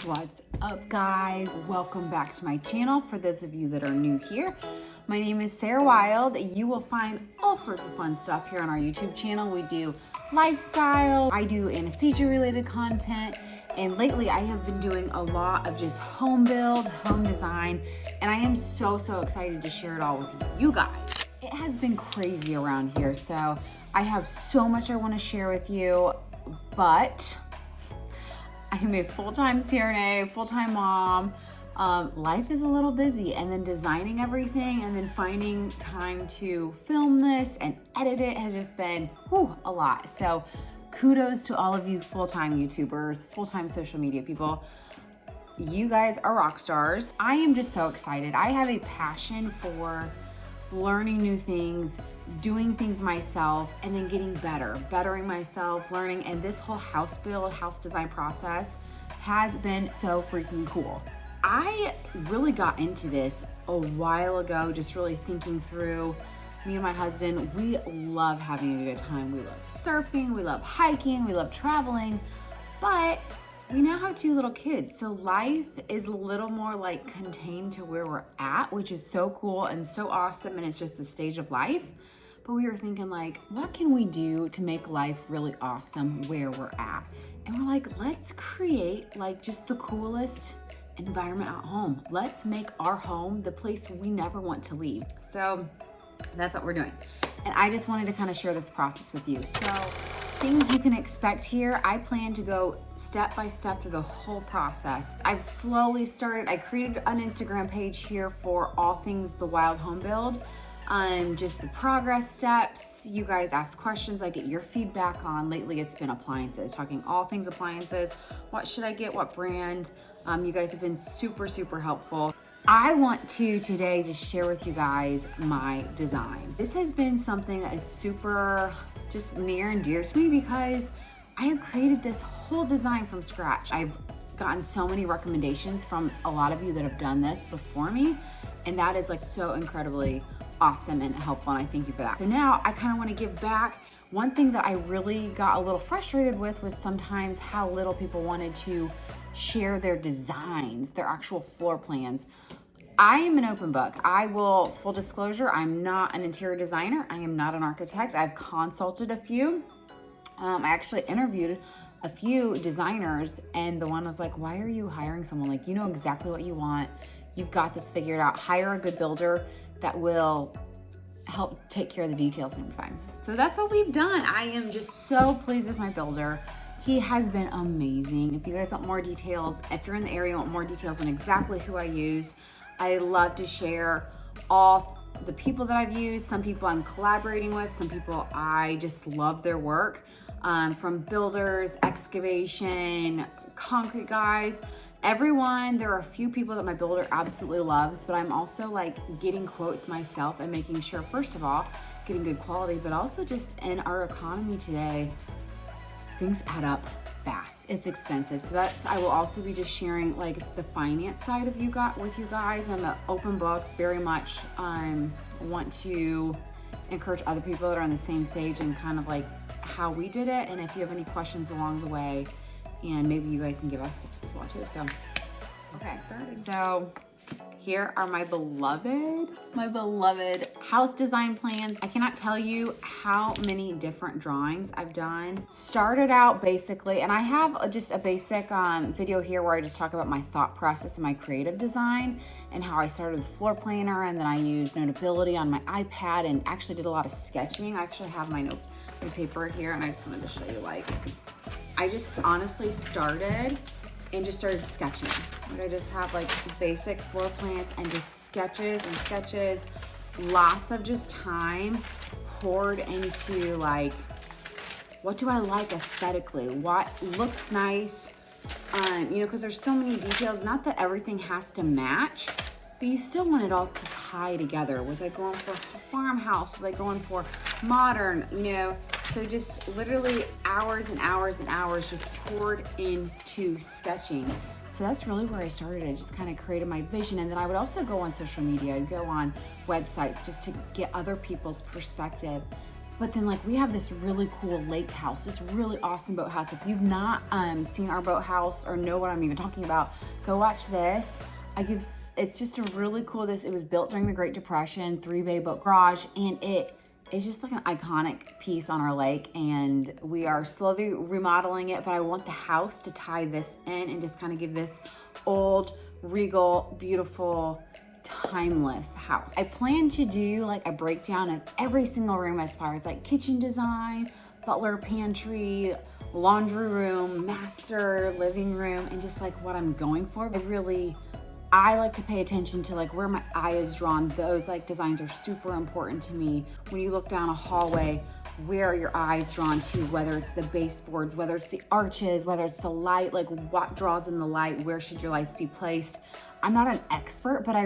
What's up, guys? Welcome back to my channel. For those of you that are new here, my name is Sarah Wild. You will find all sorts of fun stuff here on our YouTube channel. We do lifestyle, I do anesthesia related content, and lately I have been doing a lot of just home build, home design, and I am so excited to share it all with you guys. It has been crazy around here, so I have so much I want to share with you, but I'm a full-time CRNA, full-time mom. Life is a little busy, and then designing everything and then finding time to film this and edit it has just been a lot. So kudos to all of you full-time YouTubers, full-time social media people. You guys are rock stars. I am just so excited. I have a passion for learning new things, doing things myself, and then getting better, bettering myself, learning. And this whole house build, house design process has been so freaking cool. I really got into this a while ago, just really thinking through. Me and my husband, we love having a good time. We love surfing, we love hiking, we love traveling, but we now have 2 little kids, so life is a little more like contained to where we're at, which is so cool and so awesome, and it's just the stage of life. But we were thinking, like, what can we do to make life really awesome where we're at? And we're like, let's create like just the coolest environment at home. Let's make our home the place we never want to leave. So that's what we're doing. And I just wanted to kind of share this process with you. So things you can expect here, I plan to go step by step through the whole process. I've slowly started, I created an Instagram page here for all things the Wild Home Build. Just the progress steps. You guys ask questions, I get your feedback on. Lately it's been appliances, talking all things appliances. What should I get, what brand? You guys have been super helpful. I want to today just share with you guys my design. This has been something that is super just near and dear to me because I have created this whole design from scratch. I've gotten so many recommendations from a lot of you that have done this before me, and that is like so incredibly awesome and helpful, and I thank you for that. So now I kind of want to give back. One thing that I really got a little frustrated with was sometimes how little people wanted to share their designs, their actual floor plans. I am an open book. I will, full disclosure, I'm not an interior designer. I am not an architect. I've consulted a few. I actually interviewed a few designers, and the one was like, why are you hiring someone? Like, you know exactly what you want. You've got this figured out. Hire a good builder that will help take care of the details and be fine. So that's what we've done. I am just so pleased with my builder. He has been amazing. If you guys want more details, if you're in the area and want more details on exactly who I used, I love to share all the people that I've used. Some people I'm collaborating with, some people I just love their work. From builders, excavation, concrete guys, everyone. There are a few people that my builder absolutely loves, but I'm also like getting quotes myself and making sure, first of all, getting good quality, but also just in our economy today, things add up fast. It's expensive. So I will also be just sharing like the finance side of with you guys. I'm an open book, very much want to encourage other people that are on the same stage and kind of like how we did it. And if you have any questions along the way, and maybe you guys can give us tips as well too. So, okay, starting. So here are my beloved house design plans. I cannot tell you how many different drawings I've done. Started out basically, and I have just a basic video here where I just talk about my thought process and my creative design and how I started with floor planner, and then I used Notability on my iPad and actually did a lot of sketching. I actually have my paper here, and I just wanted to show you, like, I just honestly started and just started sketching. Like, I just have like basic floor plans and just sketches and sketches. Lots of just time poured into like, what do I like aesthetically? What looks nice? You know, because there's so many details. Not that everything has to match, but you still want it all to tie together. Was I going for a farmhouse? Was I going for modern? You know, so just literally hours and hours and hours just poured into sketching. So that's really where I started. I just kind of created my vision, and then I would also go on social media. I'd go on websites just to get other people's perspective. But then like we have this really cool lake house, this really awesome boathouse. If you've not seen our boathouse or know what I'm even talking about, go watch this. It's just a really cool, it was built during the Great Depression, 3-bay boat garage, and it is just like an iconic piece on our lake, and we are slowly remodeling it, but I want the house to tie this in and just kind of give this old, regal, beautiful, timeless house. I plan to do like a breakdown of every single room as far as like kitchen design, butler pantry, laundry room, master living room, and just like what I'm going for. I like to pay attention to like where my eye is drawn. Those like designs are super important to me. When you look down a hallway, where are your eyes drawn to, whether it's the baseboards, whether it's the arches, whether it's the light, like what draws in the light, where should your lights be placed? I'm not an expert, but I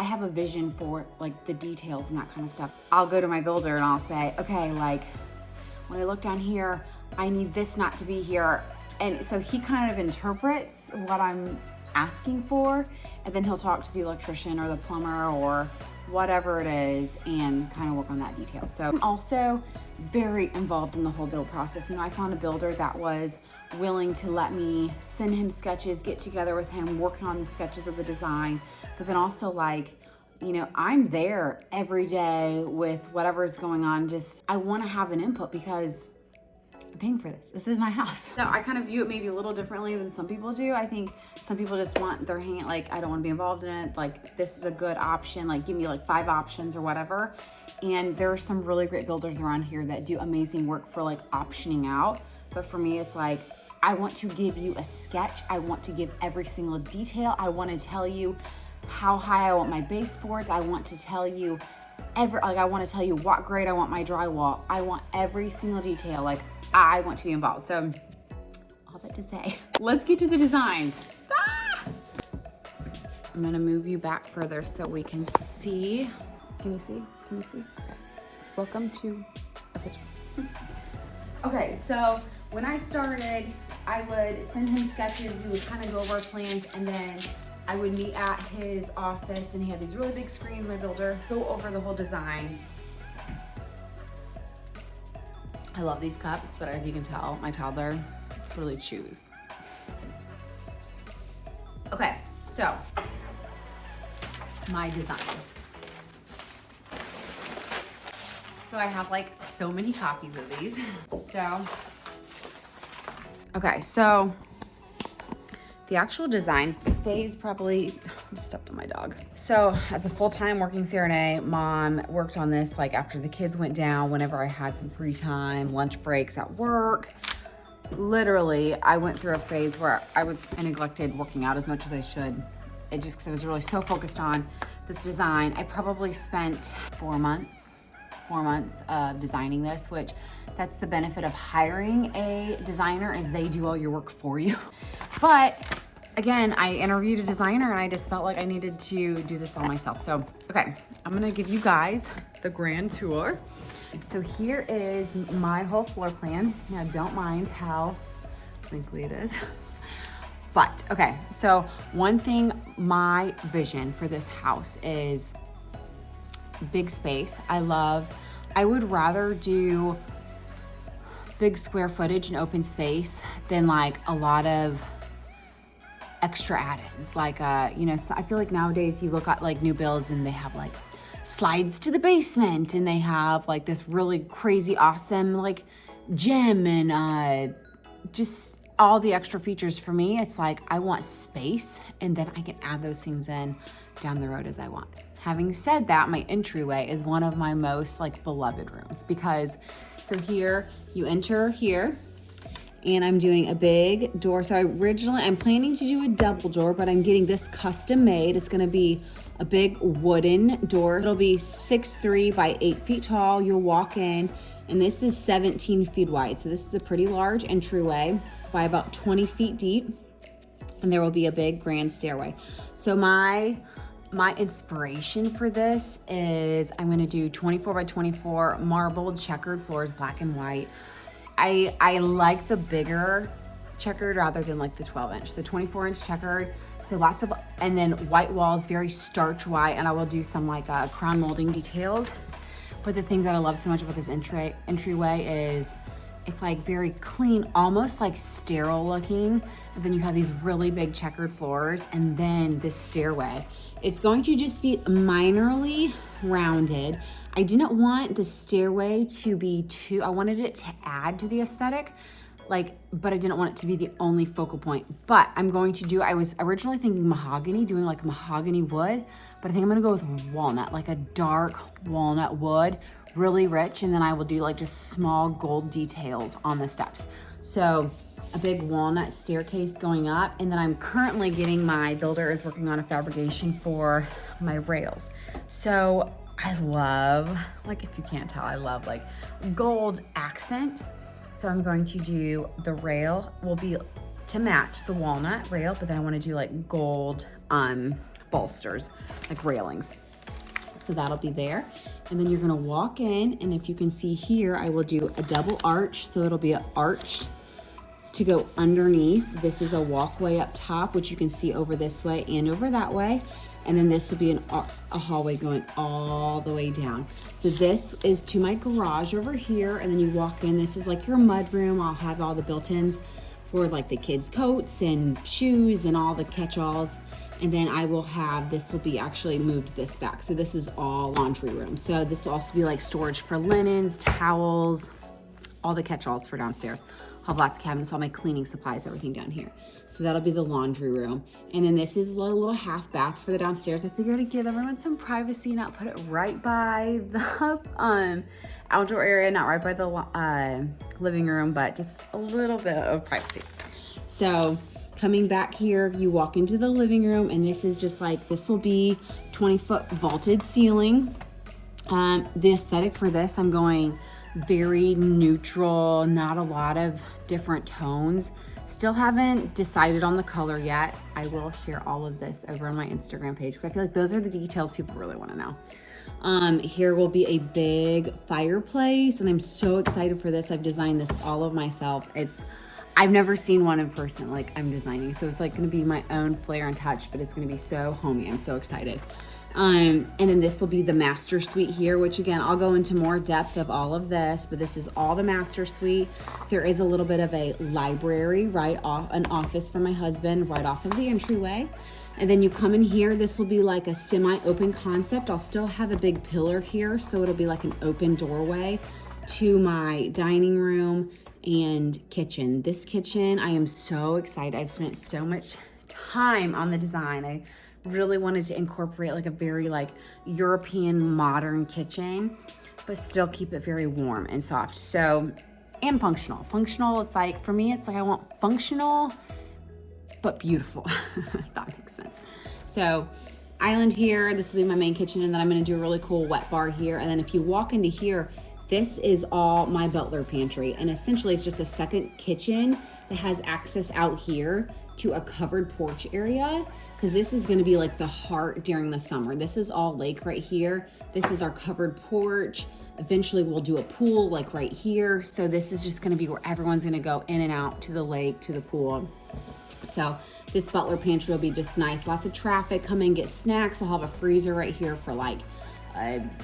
have a vision for like the details and that kind of stuff. I'll go to my builder and I'll say, okay, like when I look down here, I need this not to be here. And so he kind of interprets what I'm asking for, and then he'll talk to the electrician or the plumber or whatever it is and kind of work on that detail. So I'm also very involved in the whole build process. You know, I found a builder that was willing to let me send him sketches, get together with him, working on the sketches of the design, but then also like, you know, I'm there every day with whatever's going on. Just, I want to have an input because I'm paying for this. This is my house. So I kind of view it maybe a little differently than some people do. I think some people just want their hand, like, I don't want to be involved in it. Like, this is a good option. Like, give me like 5 options or whatever. And there are some really great builders around here that do amazing work for like optioning out. But for me, it's like, I want to give you a sketch. I want to give every single detail. I want to tell you how high I want my baseboards. I want to tell you I want to tell you what grade I want my drywall. I want every single detail. Like, I want to be involved. So all that to say, let's get to the designs. I'm gonna move you back further so we can see. Can you see? Can you see? Okay. Welcome to a kitchen. Okay, so when I started, I would send him sketches. We would kind of go over our plans, and then I would meet at his office, and he had these really big screens, my builder, go over the whole design. I love these cups, but as you can tell, my toddler really chews. Okay, so my design. So I have like so many copies of these. Okay, so the actual design phase probably, I just stepped on my dog. So as a full-time working CRNA mom, worked on this like after the kids went down, whenever I had some free time, lunch breaks at work. Literally, I went through a phase where I neglected working out as much as I should. It just, because I was really so focused on this design. I probably spent 4 months of designing this, which that's the benefit of hiring a designer, is they do all your work for you. But again, I interviewed a designer and I just felt like I needed to do this all myself. So, okay, I'm gonna give you guys the grand tour. So here is my whole floor plan. Now, don't mind how wrinkly it is. But, okay, so one thing, my vision for this house is big space. I would rather do big square footage and open space than like a lot of extra add-ins. Like, you know, so I feel like nowadays you look at like new builds and they have like slides to the basement, and they have like this really crazy awesome like gym and just all the extra features. For me, it's like I want space, and then I can add those things in down the road as I want. Having said that, my entryway is one of my most like beloved rooms, because so here you enter here, and I'm doing a big door. So I'm planning to do a double door, but I'm getting this custom made. It's gonna be a big wooden door. It'll be 6'3" by 8 feet tall. You'll walk in, and this is 17 feet wide. So this is a pretty large entryway by about 20 feet deep, and there will be a big grand stairway. So my inspiration for this is I'm gonna do 24 by 24 marbled checkered floors, black and white. I like the bigger checkered rather than like the 12-inch. So 24-inch checkered, so lots of, and then white walls, very starch white, and I will do some like crown molding details. But the thing that I love so much about this entryway is it's like very clean, almost like sterile looking. And then you have these really big checkered floors, and then this stairway. It's going to just be minorly rounded. I didn't want the stairway to be too, I wanted it to add to the aesthetic, but I didn't want it to be the only focal point. But I'm going to do, I was originally thinking mahogany, doing like mahogany wood, but I think I'm gonna go with walnut, like a dark walnut wood, really rich, and then I will do like just small gold details on the steps. So a big walnut staircase going up, and then I'm currently getting, my builder is working on a fabrication for my rails. So I love, like if you can't tell, I love like gold accent. So I'm going to do, the rail will be to match the walnut rail, but then I wanna do like gold bolsters, like railings. So that'll be there. And then you're gonna walk in, and if you can see here, I will do a double arch. So it'll be an arch to go underneath. This is a walkway up top, which you can see over this way and over that way. And then this will be a hallway going all the way down. So this is to my garage over here, and then you walk in, this is like your mud room. I'll have all the built-ins for like the kids' coats and shoes and all the catch-alls. And then I will have, this will be actually moved this back. So this is all laundry room. So this will also be like storage for linens, towels, all the catch-alls for downstairs. I'll have lots of cabinets, all my cleaning supplies, everything down here. So that'll be the laundry room. And then this is a little half bath for the downstairs. I figured to give everyone some privacy, not put it right by the outdoor area, not right by the living room, but just a little bit of privacy. So coming back here, you walk into the living room, and this is just like, this will be 20-foot vaulted ceiling. The aesthetic for this, I'm going very neutral, not a lot of different tones. Still haven't decided on the color yet. I will share all of this over on my Instagram page because I feel like those are the details people really want to know. Here will be a big fireplace, and I'm so excited for this. I've designed this all of myself. I've never seen one in person like I'm designing, so it's like gonna be my own flair and touch, but it's gonna be so homey. I'm so excited. And then this will be the master suite here, which again, I'll go into more depth of all of this, but this is all the master suite. There is a little bit of a library right off, an office for my husband right off of the entryway. And then you come in here, this will be like a semi-open concept. I'll still have a big pillar here, so it'll be like an open doorway to my dining room and kitchen. This kitchen, I am so excited. I've spent so much time on the design. I really wanted to incorporate like a very like European modern kitchen, but still keep it very warm and soft. So, and functional. Functional is like, for me, it's like I want functional, but beautiful. If that makes sense. So island here, this will be my main kitchen, and then I'm gonna do a really cool wet bar here. And then if you walk into here, this is all my butler pantry. And essentially it's just a second kitchen that has access out here to a covered porch area, because this is gonna be like the heart during the summer. This is all lake right here. This is our covered porch. Eventually we'll do a pool like right here. So this is just gonna be where everyone's gonna go in and out to the lake, to the pool. So this butler pantry will be just nice. Lots of traffic, come in, get snacks. I'll have a freezer right here for like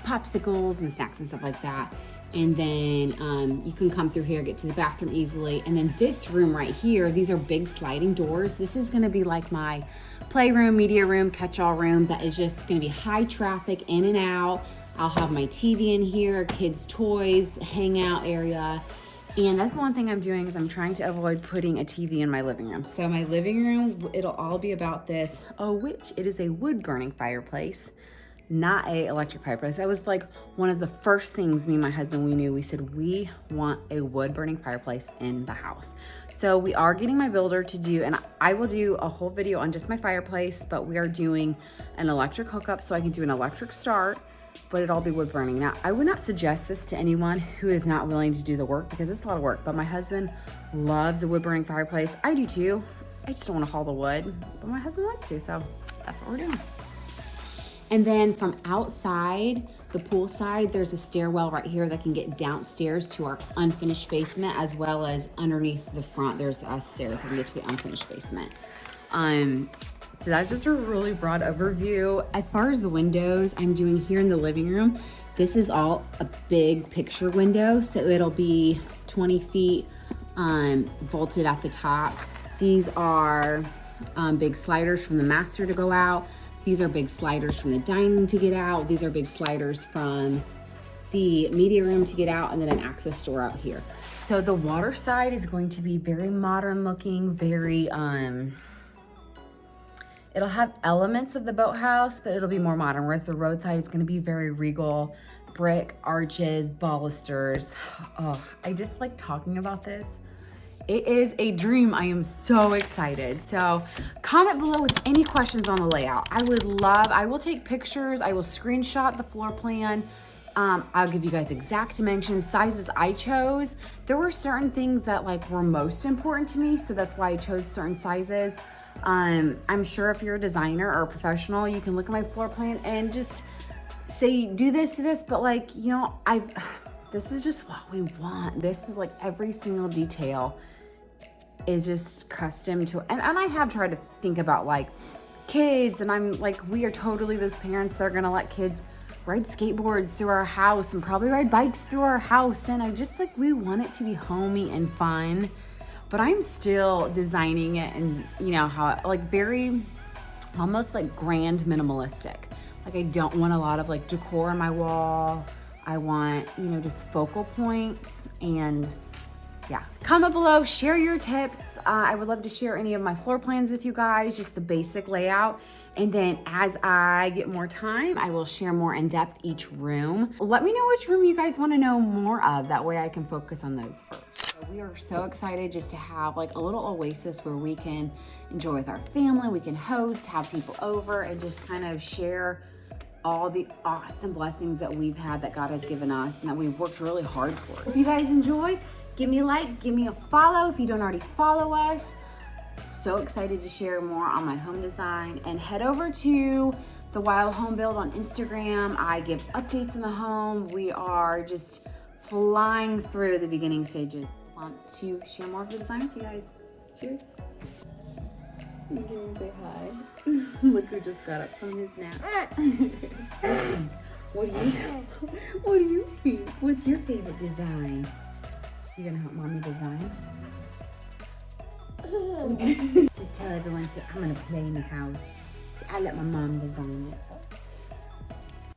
popsicles and snacks and stuff like that. And then you can come through here, get to the bathroom easily. And then this room right here, these are big sliding doors. This is gonna be like my playroom, media room, catch-all room that is just gonna be high traffic, in and out. I'll have my TV in here, kids' toys, hangout area. And that's the one thing I'm doing is I'm trying to avoid putting a TV in my living room. So my living room, it'll all be about this, which it is a wood burning fireplace, not a electric fireplace. That was like one of the first things me and my husband, we said we want a wood burning fireplace in the house. So we are getting my builder to do, and I will do a whole video on just my fireplace, but we are doing an electric hookup so I can do an electric start, but it'll all be wood burning. Now, I would not suggest this to anyone who is not willing to do the work because it's a lot of work, but my husband loves a wood burning fireplace. I do too. I just don't want to haul the wood, but my husband wants to, so that's what we're doing. And then from outside, the pool side, there's a stairwell right here that can get downstairs to our unfinished basement, as well as underneath the front, there's stairs that can get to the unfinished basement. So that's just a really broad overview. As far as the windows, I'm doing here in the living room, This is all a big picture window, so it'll be 20 feet vaulted at the top. These are big sliders from the master to go out. These are big sliders from the dining to get out. These are big sliders from the media room to get out, and then an access door out here. So the water side is going to be very modern looking, very, it'll have elements of the boathouse, but it'll be more modern, whereas the roadside is gonna be very regal, brick, arches, balusters. Oh, I just like talking about this. It is a dream. I am so excited. So comment below with any questions on the layout. I will take pictures. I will screenshot the floor plan. I'll give you guys exact dimensions, sizes I chose. There were certain things that like were most important to me, so that's why I chose certain sizes. I'm sure if you're a designer or a professional, you can look at my floor plan and just say, do this, but like, you know, this is just what we want. This is like every single detail is just custom to, and I have tried to think about like kids, and I'm like, we are totally those parents that are gonna let kids ride skateboards through our house and probably ride bikes through our house. And I just like, we want it to be homey and fun, but I'm still designing it and you know, how like very, almost like grand minimalistic. Like I don't want a lot of like decor on my wall. I want, you know, just focal points. And yeah, comment below, share your tips. I would love to share any of my floor plans with you guys, just the basic layout. And then as I get more time, I will share more in depth each room. Let me know which room you guys want to know more of. That way I can focus on those first. So we are so excited just to have like a little oasis where we can enjoy with our family. We can host, have people over, and just kind of share all the awesome blessings that we've had, that God has given us, and that we've worked really hard for. If you guys enjoy, give me a like, give me a follow if you don't already follow us. So excited to share more on my home design, and head over to the Wild Home Build on Instagram. I give updates in the home. We are just flying through the beginning stages. Want to share more of the design with you guys. Cheers. You can say hi. Look who just got up from his nap. What do you think? What's your favorite design? You gonna help mommy design? Just tell everyone, I'm gonna play in the house. I let my mom design it.